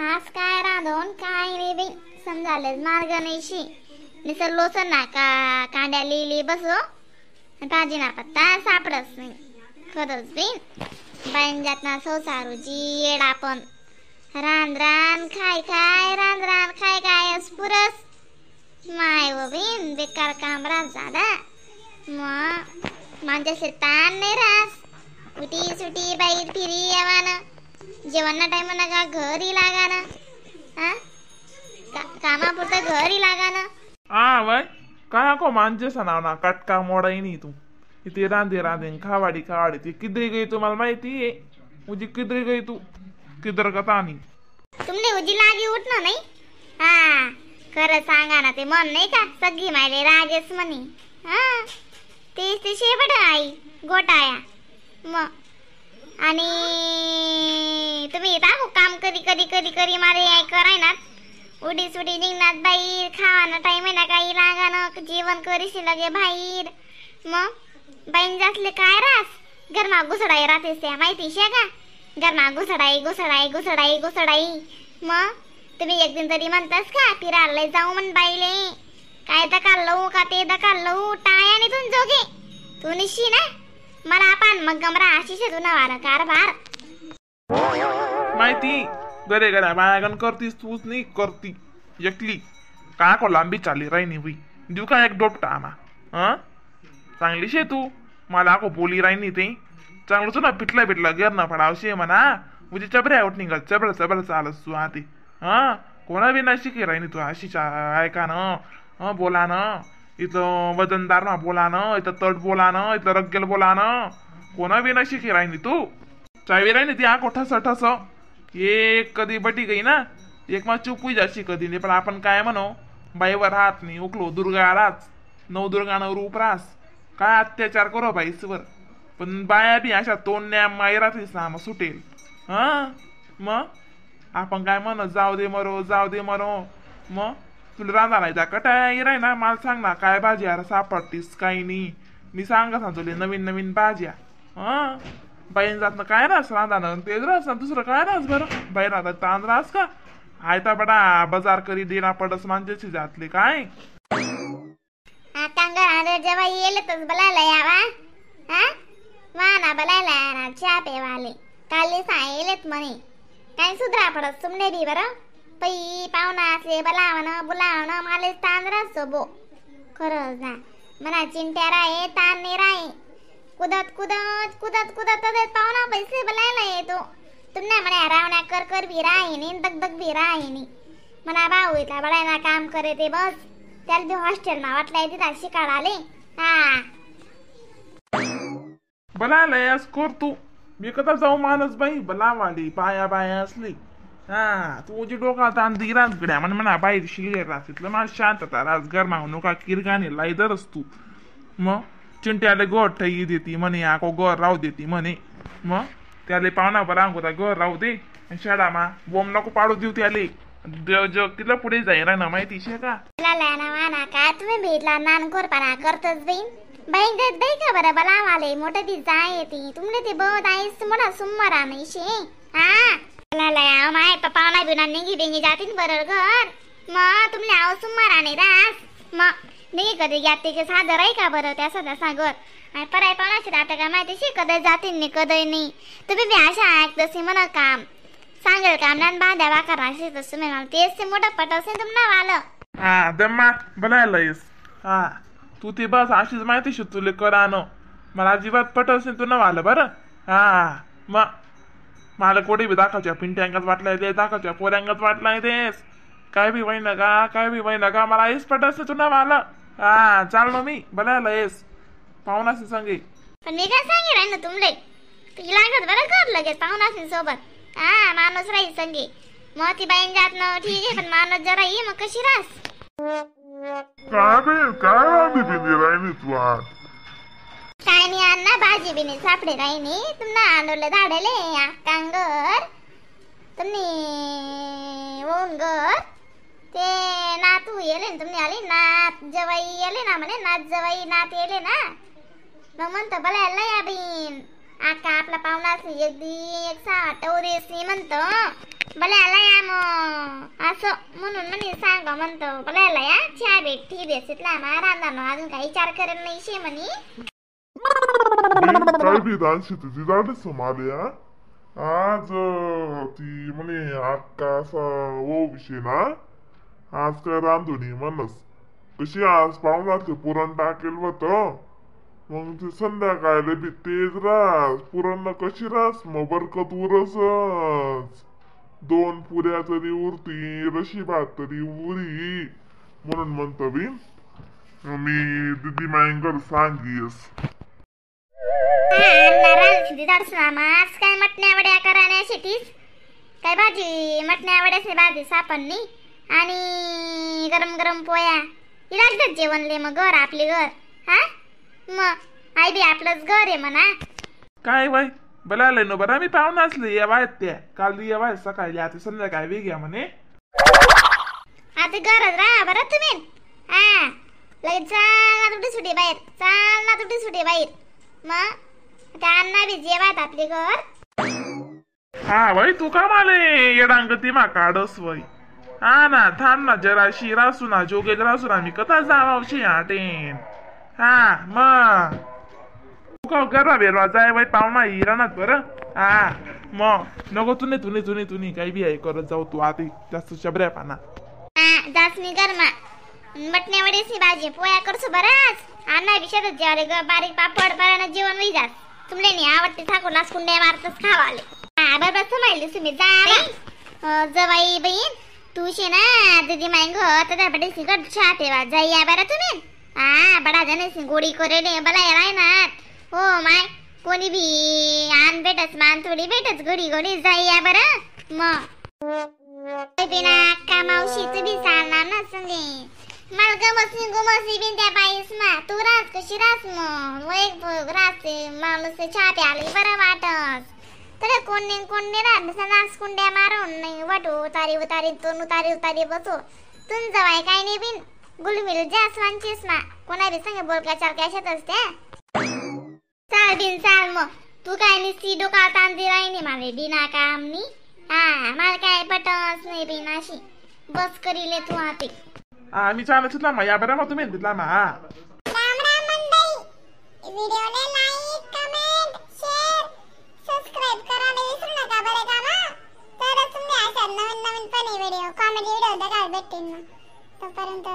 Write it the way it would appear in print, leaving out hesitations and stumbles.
आज काय रांधून काय नाही बाई समजालेच मार्ग नाहीशी निसर लोसन ना का कांड्या लिहिली बसो भाजी ना पत्ता सापडच नाही खरंच बाई बाईन जातना संसारूची येडा पण रान रान खाय खाय रान रान खाय खाय पुरस माय व बीन बेकार काम रास दादा मग माझ्या ताण नाही रास उटी सुटी बाई फिरी यावानं जेवणना टाइम ना का घरी लागाना हा कामापुरतं घरी लागाना वय काय को मांजे सनावना कटका मोडाई नाही तू इथे रांधे रांधे खावाडी खावाडी ती किधरी गई तुम्हाला माहिती आहे मुझी किधरी गई तू किधर का तानी तुमने उजी लागी उठणं नाही हा खरं सांगा ना ते मन नाही का सगळी मायले रागेस म्हणी हा तेच ते शेवट आई गोटाया मग आणि तुम्ही दाखव काम कधी कधी कधी कधी मारे आई कराय ना उडी सुडी निघणार बाहेर खावाना टाइम आहे ना काही लागानं जेवण करीशी लगे बाहेर मग बाईन जासले काय रास गरमा घुसडाई राहतेस त्या माहिती शे का गरमा घुसडाई घुसडाई घुसडाई घुसडाई मग तुम्ही एक दिन तरी म्हणतास का फिरायला जाऊ म्हण बाईले काय दकाल लऊ का ते दकाल लऊ टायाने तुम जोगे तू निशी ना मला आपण मग गमरा आशिष तू नवार कारभार माहिती गरे गरे मायागन करतीस तूच नाही करती एकली का को लांबी चालली राही नाही हुई देऊ का एक डोपटा आमा चांगली शे तू मला को बोली राही नाही ते चांगलं तू ना पिटला पिटला गेर ना पडावशे म्हणा मुझे चबरे आउट निघाल चबळ चबळ चालस तू आते कोणा बी नाही शिके राही नाही तू अशीच ऐका ना बोला ना इथं वजनदार ना बोला ना इथं तट बोला ना इथं रग्गेल बोला ना कोणा बी नाही शिके राही नाही तू चावी राही नाही ती आको ठस ठस एक कधी बटी गई ना एक मा चुपू जाशी कधी नाही पण आपण काय म्हणो बाईवर हात नाही उकलो दुर्गा राच नवदुर्गानं रूप रास काय अत्याचार करो बाईसवर पण बाया बी अशा तोंडण्या मायरातीस ना मग सुटेल मग आपण काय म्हणो जाऊ दे मरो मग तुला रांधा नाही जा कटाय राही ना मला सांग ना काय भाज्या सापडतीस काही नाही मी सांगा सांग तुला नवीन नवीन भाज्या बाईन जात ना काय रास रांधानं तेच रास ना दुसरं काय रास बरं बाई राहतात तांद रास का आयता बडा बाजार करी देना पडस माणसाची जातले काय जेव्हा येलच बोलायला यावा वाना बोलायला यार चहा पेवाले काल सांगेलेत म्हणे काय सुधरा पडत तुमने बी बरं पै पाहुणा असले बोलावणं माले तांदरा सोबो खरंच ना मना चिंट्या राहे तान नाही राहे कुदत कुदत कुदत कुदत पाहुणा पैसे बोलायला येतो तुमने म्हणे रावण्या कर भी राही नाही दगदग भी राही नाही मना भाऊ इथला बळायना काम करे ते बस त्याला बी हॉस्टेल मा वाटलाय तिथं शिकायला आले बोलायला यास कर तू मी कदा जाऊ मानस बाई बलावाली बाया बाया असली तुझी डोका ताण दिराज गड्या म्हणा बाई शिले रास इथलं मला शांतता रास गरमा नका किरगाने लायदरच तू मग चिंट्याला गोड ठई देती म्हणे आको गोर राहू देती म्हणे मग त्याला पाहुणा बरा होता गोर राहू दे शाळा मा बोम नको पाडू देऊ त्याले जग तिला पुढे जाईल ना माहिती शे का काय तुम्ही भेटला नान कोरपणा करतच बाईन देत बाई का बरं बलावाले मोठं ती जाय ती तुमने ते बहुत आईस मोठा सुम्मरा नाही शे माय पाहुणा बिना निघी डेंगी जातीन बरं घर मग तुमले आव सुम्मरा नाही रास मग नाही कधी जाते के साधं राही का बरं त्या सदा घर आणि पराय पाहुणाची राहते का माहिती शे कधी जातीन नाही कधी नाही तुम्ही बी अशा ऐकतसे म्हणा काम सांगेल काम नान बांध्या वाकार राहते तसं मी मला तेच ते मोठं पटवसे तुमना वालं दम्मा बनायलायस तू ते बस अशीच माहिती शो तुले करानो मला अजिबात पटवसे तू न वालं बरं मग मला कोणी बी दाखवच्या पिंट्या अंगात वाटलाय ते दाखवच्या पोऱ्या अंगात वाटलाय तेस काय बी वय नका मला आईस पटवसे तू न वालं चाललो मी बनायला येस पाहुणाशी सांगे पण मी काय सांगे राही ना तुमले ती लागत बरं कर लगेच पाहुणाशी सोबत माणूस राही संगे मग ती बाईन जात न ठीक आहे पण माणूस जरा ये मग कशी रास काय नाही अण्णा भाजी बिनी सापडे राही नाही तुम्हाला आणलं धाडले कांगर तुम्ही ओंगर ते नातू येले ना तुम्ही आले नात जवाई येले ना म्हणे नात जवाई नात येले ना मग म्हणतो बोलायला या बीन आका आपला पाहुणा एक सा टवरेसी म्हणतो बल्याला या मग असं म्हणून म्हणे सांगा म्हणतो बल्याला या चहा भेटती देशीतला रांधानो अजून काही विचार करेल नाही शे म्हणे काय विधान शेतीची झालीच माले आज ती म्हणे अक्का असा ओ विषय ना आज काय रांधुनी म्हणस कशी आज पाहुणात ते पुरण टाकेल होत मग ते संध्याकाळले बी तेज रास पुरण कशी रास मग बरकत उरसच 2 पुऱ्या तरी उरती रशी भात तरी उरी म्हणून म्हणतो बी मी दिदी मायंकर सांगीस आज काय मटण्या वड्या कराण्यासाठीच काय भाजी मटण्या वड्याची भाजी सापडली आणि गरम गरम पोया लागतात जेवणले मग घर आपले घर हा मग आई बी आपलंच घर आहे म्हणा काय बाई बोलायला नो बरं मी पाहुणा असले येवायत त्या काल येवाय सकाळी आता संध्याकाळी वेगळ्या म्हणे आता गरज राहा बरं तुम्ही हा लगेच चाल ना तुटी सुटी बाहेर चाल ना तुटी सुटी बाहेर मग त्या अण्णा बी जेवायत आपले घर हा बाई तू का माले येडांगती मा काढस वय हा ना थांब ना जराशी रासू ना जोगेल रासू ना मी कथा जावावशी आटेन हा मग तू का गरबा बेरवा जाय बाई पाहुणा हिरानात बरं हा मग नको तुने काही बी आहे करत जाऊ तू आधी जास्त शबऱ्या पाना हा जासमी गरमा मटण्या वड्याची भाजी पोया करसो बराच अण्णा बी शेतात जेवाले ग बारीक पापड परानं जेवण होई जास तुमले नाही आवडते ठाकूर लास कुंड्या मारतच खावाले हा बरोबर समजले तुम्ही जा जवाई बहीण तू शे ना दीदी मांग तर बडे सिगट चहा ठेवा जाई या बरं तुम्ही हा बडा जण गोडी करेले बला येणार ना हो माय कोणी बी आण भेटच मान थोडी भेटच घडी घडी जाई या बरं मग बिना अक्का मावशी तू बी चालणार ना संगे मला गमसी बिन त्या बाईस मा तू रास कशी रास मग एक रास माणूस चहा प्याले बरं वाटस तर कोणने नाच कुंड्या मारून नाही वाटू उतारी तोन उतारी बसो तुम जवाय काय नाही बिन गुलमिल जासवांचीस मा कोणा बी संगे बोलका चालका शेत असते चाल बिन चाल मग तू काय निस्ती डोका तांदी राहिनी माले बिना कामनी हा मला काय पटस नाही बिनाशी बस करीले तू आते हा मी चालत ना मग या बरं मग तुम्ही तिथला मा राम राम मंडळी व्हिडिओला लाईक कमेंट शेअर सबस्क्राइब करायला विसरू नका बरं का ना तरच तुम्ही अशा नवीन पण व्हिडिओ कॉमेडी व्हिडिओ बघायला भेटतील ना तोपर्यंत